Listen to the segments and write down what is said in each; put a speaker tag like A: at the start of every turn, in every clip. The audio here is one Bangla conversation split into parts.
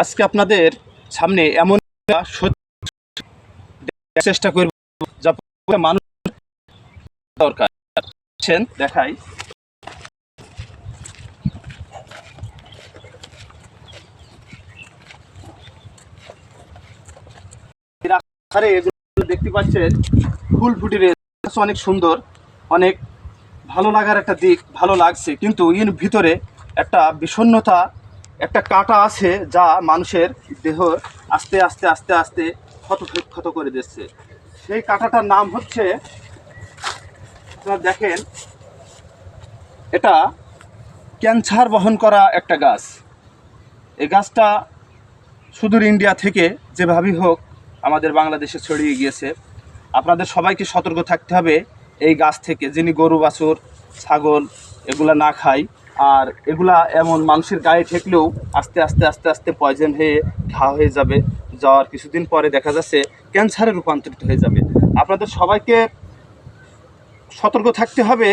A: আজকে আপনাদের সামনে এমন চেষ্টা করব যা মানুষ দরকার দেখাই। এগুলো দেখতে পাচ্ছেন ফুল ফুটে রয়েছে, অনেক সুন্দর, অনেক ভালো লাগার একটা দিক, ভালো লাগছে। কিন্তু এর ভিতরে একটা বিষণ্ণতা, একটা কাঁটা আছে যা মানুষের দেহ আস্তে আস্তে আস্তে আস্তে ক্ষত করে দিচ্ছে। সেই কাঁটাটার নাম হচ্ছে, আপনারা দেখেন, এটা ক্যান্সার বহন করা একটা গাছ। এই গাছটা সুদূর ইন্ডিয়া থেকে যেভাবেই হোক আমাদের বাংলাদেশে ছড়িয়ে গিয়েছে। আপনাদের সবাইকে সতর্ক থাকতে হবে এই গাছ থেকে, যিনি গরু বাছুর ছাগল এগুলা না খায়। আর এগুলা এমন মানুষের গায়ে ঠেকলেও আস্তে আস্তে আস্তে আস্তে পয়জন হয়ে ঘা হয়ে যাবে, যাওয়ার কিছুদিন পরে দেখা যাচ্ছে ক্যান্সারে রূপান্তরিত হয়ে যাবে। আপনাদের সবাইকে সতর্ক থাকতে হবে।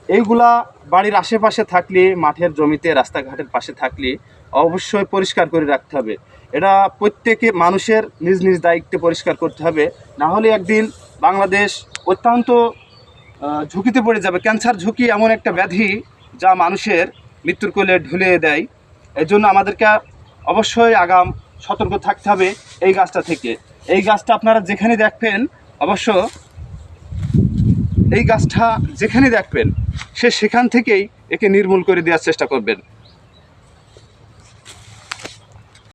A: এইগুলা বাড়ির আশেপাশে থাকলে, মাঠের জমিতে, রাস্তাঘাটের পাশে থাকলে অবশ্যই পরিষ্কার করে রাখতে হবে। এটা প্রত্যেকে মানুষের নিজ নিজ দায়িত্বে পরিষ্কার করতে হবে, না হলে একদিন বাংলাদেশ অত্যন্ত ঝুঁকিতে পড়ে যাবে। ক্যান্সার ঝুঁকি এমন একটা ব্যাধি যা মানুষের মৃত্যুর কোলে ঢুলিয়ে দেয়। এই জন্য আমাদেরকে অবশ্যই আগাম সতর্ক থাকতে হবে এই গাছটা থেকে। এই গাছটা আপনারা যেখানে দেখবেন, অবশ্য এই গাছটা যেখানে দেখবেন সেখান থেকেই একে নির্মূল করে দেওয়ার চেষ্টা করবেন।